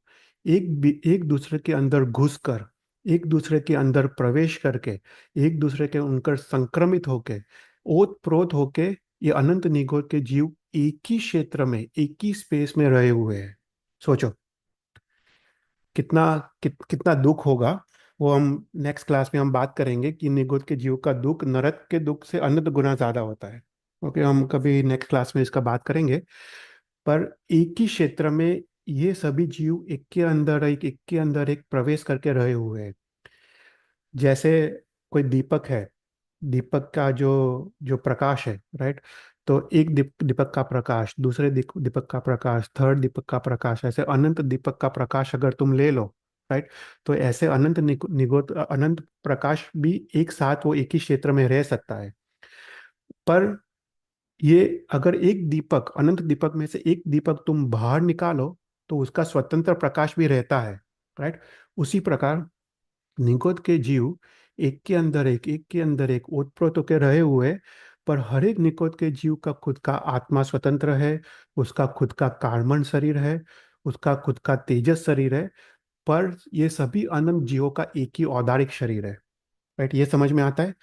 एक दूसरे के अंदर घुसकर, एक दूसरे के अंदर प्रवेश करके, एक दूसरे के उनकर संक्रमित होके, ओत प्रोत होके, ये अनंत निगोद के जीव एक ही क्षेत्र में, एक ही स्पेस में रहे हुए हैं। सोचो कितना कितना दुख होगा। वो हम नेक्स्ट क्लास में हम बात करेंगे कि निगुत के जीव का दुख नरक के दुख से अनंत गुना ज्यादा होता है। ओके, हम कभी नेक्स्ट क्लास में इसका बात करेंगे। पर एक ही क्षेत्र में ये सभी जीव एक के अंदर एक प्रवेश करके रहे हुए हैं। जैसे कोई दीपक है, दीपक का जो जो प्रकाश है, राइट। तो एक दीपक का प्रकाश, दूसरे दीपक का प्रकाश, थर्ड दीपक का प्रकाश, ऐसे अनंत दीपक का प्रकाश अगर तुम ले लो, राइट, तो ऐसे अनंत निगोत अनंत प्रकाश भी एक साथ वो एक ही क्षेत्र में रह सकता है। पर ये अगर एक दीपक, अनंत दीपक में से एक दीपक तुम बाहर निकालो, तो उसका स्वतंत्र प्रकाश भी रहता है, राइट। उसी प्रकार निगोद के जीव एक के अंदर एक ओतप्रोत होकर रहे हुए, पर हर एक निगोद के जीव का खुद का आत्मा स्वतंत्र है, उसका खुद का कार्बन शरीर है, उसका खुद का तेजस शरीर है। पर ये सभी अनंत जीवों का एक ही औदारिक शरीर है, राइट। ये समझ में आता है?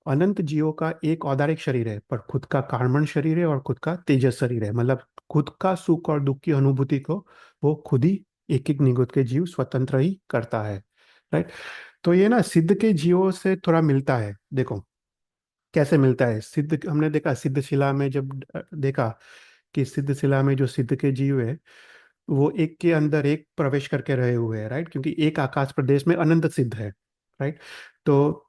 अनंत जीवों का एक औदारिक शरीर है, पर खुद का कार्बन शरीर है और खुद का तेजस शरीर है, मतलब खुद का सुख और दुख की अनुभूति को वो खुद ही एक एक निगुत के जीव स्वतंत्र ही करता है, राइट। तो ये ना सिद्ध के जीवों से थोड़ा मिलता है। देखो कैसे मिलता है। सिद्ध हमने देखा सिद्ध शिला में, जब देखा कि सिद्ध शिला में जो सिद्ध के जीव है वो एक के अंदर एक प्रवेश करके रहे हुए हैं, राइट, क्योंकि एक आकाश प्रदेश में अनंत सिद्ध है, राइट। तो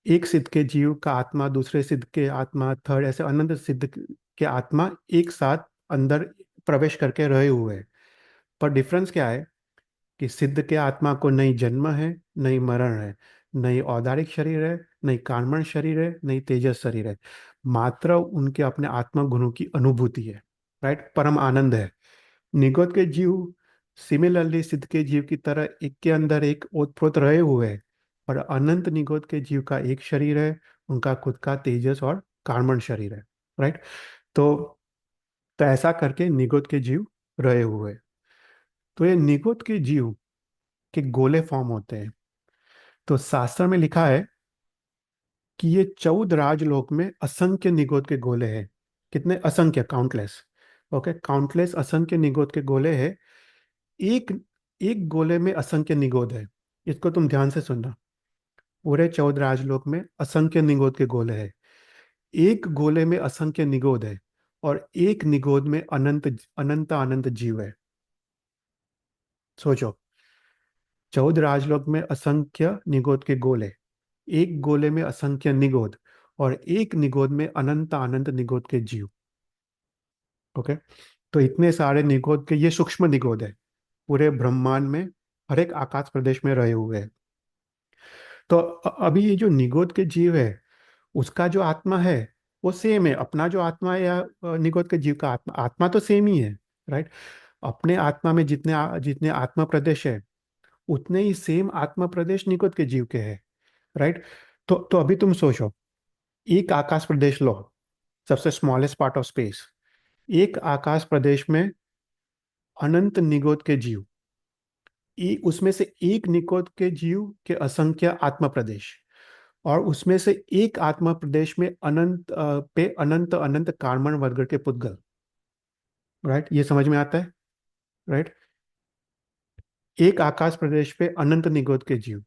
एक सिद्ध के जीव का आत्मा, दूसरे सिद्ध के आत्मा, थर्ड, ऐसे अनंत सिद्ध के आत्मा एक साथ अंदर प्रवेश करके रहे हुए हैं। पर डिफरेंस क्या है कि सिद्ध के आत्मा को नहीं जन्म है, नहीं मरण है, नहीं औदारिक शरीर है, नहीं कार्मण शरीर है, नहीं तेजस शरीर है। मात्र उनके अपने आत्मा गुणों की अनुभूति है। राइट, परम आनंद है। निगोद के जीव सिमिलरली सिद्ध के जीव की तरह एक के अंदर एक ओतप्रोत रहे हुए हैं। और अनंत निगोद के जीव का एक शरीर है, उनका खुद का तेजस और कार्मण शरीर है। राइट। तो तो ऐसा करके निगोद के जीव रहे हुए हैं। तो ये निगोद के जीव के गोले फॉर्म होते हैं। तो शास्त्र में लिखा है कि ये 14 राजलोक में असंख्य निगोद के गोले हैं। कितने? असंख्य, काउंटलेस। ओके, काउंटलेस असंख्य निगोद के गोले हैं। एक एक गोले में असंख्य निगोद है। इसको तुम ध्यान से सुनना। पूरे 14 राजलोक में असंख्य निगोद के गोले हैं। एक गोले में असंख्य निगोद है। और एक निगोद में अनंत अनंत अनंत जीव है। सोचो, 14 राजलोक में असंख्य निगोद के गोले, एक गोले में असंख्य निगोद, और एक निगोद में अनंत अनंत निगोद के जीव। ओके। तो इतने सारे निगोद के, ये सूक्ष्म निगोद है, पूरे ब्रह्मांड में हर एक आकाश प्रदेश में रहे हुए हैं। तो अभी ये जो निगोद के जीव है, उसका जो आत्मा है वो सेम है। अपना जो आत्मा है, या निगोद के जीव का आत्मा, आत्मा तो सेम ही है। राइट। अपने आत्मा में जितने जितने आत्मा प्रदेश है, उतने ही सेम आत्मा प्रदेश निगोद के जीव के हैं। राइट। तो अभी तुम सोचो, एक आकाश प्रदेश लो, सबसे स्मॉलेस्ट पार्ट ऑफ स्पेस। एक आकाश प्रदेश में अनंत निगोद के जीव, उसमें से एक निगोद के जीव के असंख्य आत्मा प्रदेश, और उसमें से एक आत्मा प्रदेश में अनंत अनंत कार्बन वर्ग के पुद्गल। राइट, ये समझ में आता है? राइट। एक आकाश प्रदेश पे अनंत निगोद के जीव,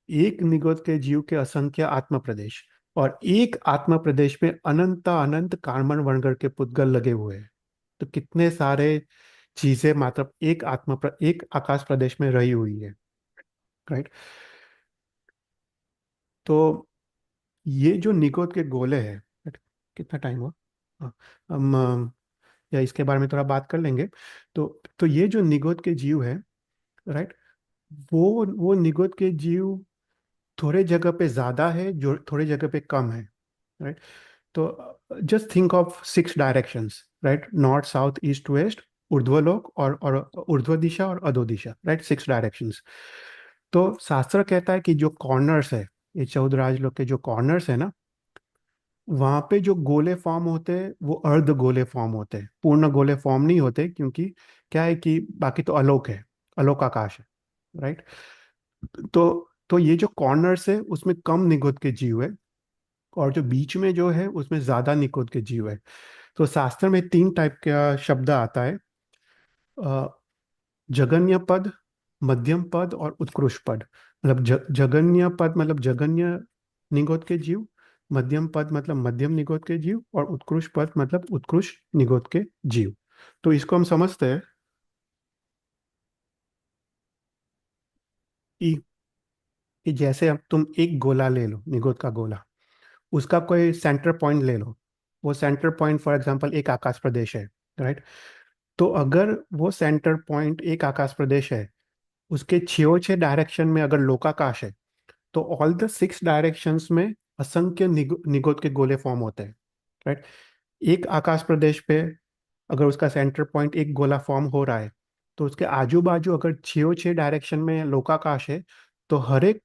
एक निगोद के जीव के असंख्य आत्मा प्रदेश, और एक आत्मा प्रदेश में अनंत अनंत कार्बन वर्ग के पुद्गल लगे हुए हैं। तो कितने सारे चीजें मात्र एक आकाश प्रदेश में रही हुई है। राइट। तो ये जो निगोद के गोले हैं, कितना टाइम हुआ? हाँ, हम या इसके बारे में थोड़ा बात कर लेंगे। तो ये जो निगोद के जीव है, राइट, वो निगोद के जीव थोड़े जगह पे ज्यादा है, जो थोड़े जगह पे कम है। राइट। तो just think of 6 directions. Right, north south east west, ऊर्ध्वलोक और ऊर्ध्व दिशा और अधो दिशा। Right, 6 directions. तो शास्त्र कहता है कि जो कॉर्नर्स है, ये 14 राजलोक के जो कॉर्नर्स है ना, वहां पे जो गोले फॉर्म होते हैं वो अर्ध गोले फॉर्म होते हैं, पूर्ण गोले फॉर्म नहीं होते, क्योंकि क्या है कि बाकी तो अलोक है, अलोक आकाश है। राइट। तो ये जो कॉर्नर्स है उसमें कम निगुत के जीव है, और जो बीच में जो है उसमें ज्यादा निगुत के जीव है। तो शास्त्र में 3 टाइप का शब्द आता है। अ, जगन्य पद, मध्यम पद और उत्कृष्ट पद। मतलब जगन्य पद मतलब जगन्य निगोद के जीव, मध्यम पद मतलब मध्यम निगोद के जीव, और उत्कृष्ट पद मतलब उत्कृष्ट निगोद के जीव। तो इसको हम समझते हैं कि कि जैसे अब तुम एक गोला ले लो, निगोद का गोला, उसका कोई सेंटर पॉइंट ले लो। वो सेंटर पॉइंट फॉर एग्जांपल एक आकाश प्रदेश है। राइट। तो अगर वो सेंटर पॉइंट एक आकाश प्रदेश है, उसके छः छः डायरेक्शन में अगर लोकाकाश है, तो ऑल द 6 डायरेक्शंस में असंख्य निगोद के गोले फॉर्म होते हैं। राइट। एक आकाश प्रदेश पे अगर उसका सेंटर पॉइंट एक गोला फॉर्म हो रहा है, तो उसके आजू बाजू अगर छः छः डायरेक्शन में लोकाकाश है, तो हर एक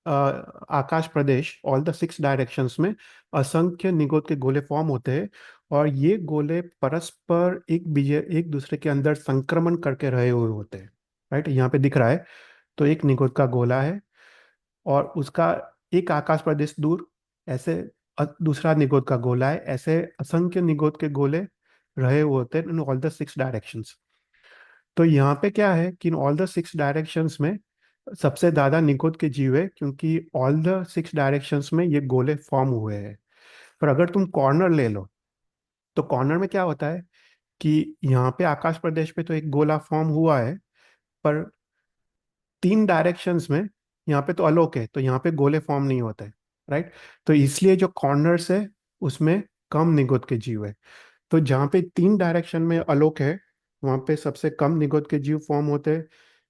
आकाश प्रदेश, ऑल द 6 डायरेक्शंस में असंख्य निगोद के गोले फॉर्म होते हैं। और ये गोले परस्पर एक दूसरे के अंदर संक्रमण करके रहे हुए होते हैं। राइट, यहाँ पे दिख रहा है। तो एक निगोद का गोला है, और उसका एक आकाश प्रदेश दूर ऐसे दूसरा निगोद का गोला है। ऐसे असंख्य निगोद के गोले रहे हुए होते हैं इन ऑल द 6 डायरेक्शंस। तो यहाँ पे क्या है कि इन ऑल द 6 डायरेक्शंस में सबसे ज्यादा निगोद के जीव है, क्योंकि ऑल द 6 डायरेक्शंस में ये गोले फॉर्म हुए हैं। पर अगर तुम कॉर्नर ले लो, तो कॉर्नर में क्या होता है कि यहाँ पे आकाश प्रदेश पे तो एक गोला फॉर्म हुआ है, पर 3 डायरेक्शंस में यहाँ पे तो अलोक है, तो यहाँ पे गोले फॉर्म नहीं होते, राइट। तो इसलिए जो कॉर्नर्स है उसमें कम निगुत के जीव है। तो जहाँ पे 3 डायरेक्शन में अलोक है, वहाँ पे सबसे कम निगुत के जीव फॉर्म होते हैं।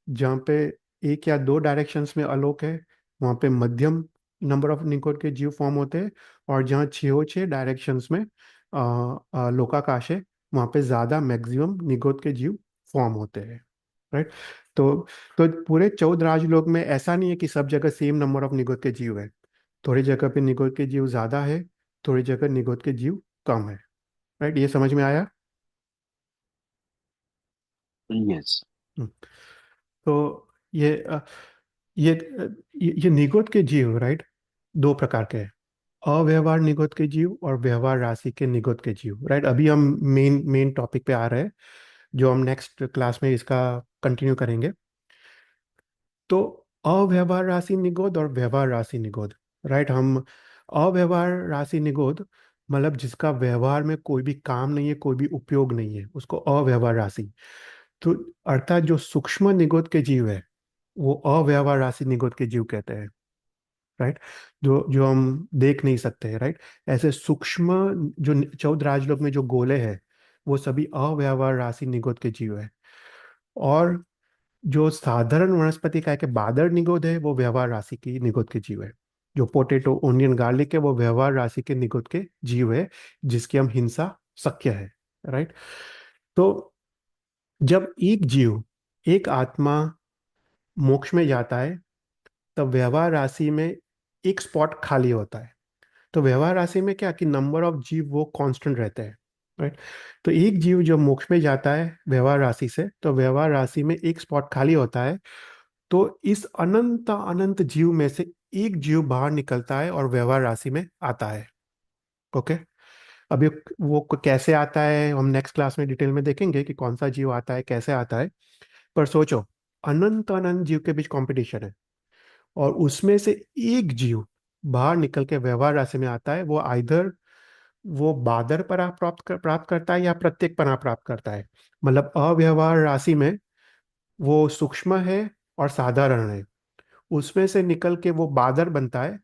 जहाँ पे 1 या 2 डायरेक्शंस में अलोक है, वहाँ पे मध्यम नंबर ऑफ निगुत के जीव फॉर्म होते हैं। और जहाँ 6 डायरेक्शंस में लोकाकाश है, वहाँ पे ज़्यादा मैक्सिमम निगुत के जीव फॉर्म होते हैं, राइट। तो पूरे 14 राजलोक में ऐसा नहीं है कि सब जगह सेम नंबर ऑफ निगुत के जीव है। थोड़ी जगह पे निगुत के जीव ज़्यादा है, थोड़ी जगह निगुत के जीव कम है, राइट। ये समझ में आया? यस। हम्म। तो ये ये ये निगुत के जीव, राइट, 2 प्रकार के हैं। अव्यवहार निगुत के जीव और व्यवहार राशि के निगुत के जीव, राइट। अभी हम मेन मेन टॉपिक पे आ रहे हैं, जो हम नेक्स्ट क्लास में इसका कंटिन्यू करेंगे। तो अव्यवहार राशि निगोद और व्यवहार राशि निगोद, राइट। हम अव्यवहार राशि निगोद मतलब जिसका व्यवहार में कोई भी काम नहीं है, कोई भी उपयोग नहीं है, उसको अव्यवहार राशि। तो अर्थात जो सूक्ष्म निगोद के जीव है, वो अव्यवहार राशि निगोद के जीव कहते हैं, राइट। जो जो हम देख नहीं सकते हैं, राइट। ऐसे सूक्ष्म जो 14 राजलोक में जो गोले हैं, वो सभी अव्यवहार राशि निगोद के जीव है। और जो साधारण वनस्पति काय के बादर निगोद है, वो व्यवहार राशि की निगोद के जीव है। जो पोटेटो ओनियन गार्लिक है, वो व्यवहार राशि के निगोद के जीव है, जिसकी हम हिंसा शक्य है, राइट। तो जब एक जीव, एक आत्मा मोक्ष में जाता है, तब व्यवहार राशि में एक स्पॉट खाली होता है। तो व्यवहार राशि में क्या कि नंबर ऑफ जीव वो कांस्टेंट रहते हैं, राइट। तो एक जीव जब मोक्ष में जाता है व्यवहार राशि से, तो व्यवहार राशि में एक स्पॉट खाली होता है। तो इस अनंत अनंत जीव में से एक जीव बाहर निकलता है और व्यवहार राशि में आता है, ओके। अभी वो कैसे आता है हम नेक्स्ट क्लास में डिटेल में देखेंगे कि कौन सा जीव आता है, कैसे आता है। पर सोचो, अनंत अनंत जीव के बीच कंपटीशन है, और उसमें से एक जीव बाहर निकल के व्यवहार राशि में आता है। वो आइधर वो बादर पना प्राप्त करता है या प्रत्येक पना प्राप्त करता है। मतलब अव्यवहार राशि में वो सूक्ष्म है और साधारण है, उसमें से निकल के वो बादर बनता है।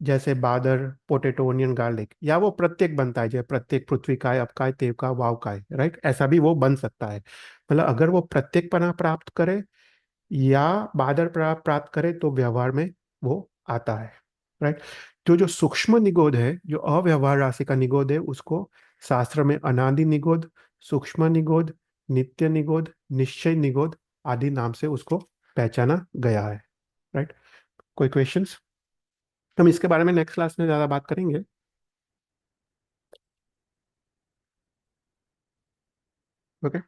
जैसे बादर पोटेटो ओनियन गार्लिक, या वो प्रत्येक बनता है, जैसे प्रत्येक पृथ्वी काय, अपकाय, तेवकाय, वावकाय, राइट। ऐसा भी वो बन सकता है। मतलब अगर वो प्रत्येक पना प्राप्त करे या बादर प्राप्त करे, तो व्यवहार में वो आता है, राइट। तो जो सूक्ष्म निगोद है, जो अव्यवहार राशि का निगोद है, उसको शास्त्र में अनादि निगोद, सूक्ष्म निगोद, नित्य निगोद, निश्चय निगोद आदि नाम से उसको पहचाना गया है, राइट। कोई क्वेश्चंस? हम इसके बारे में नेक्स्ट क्लास में ज़्यादा बात करेंगे, ओके।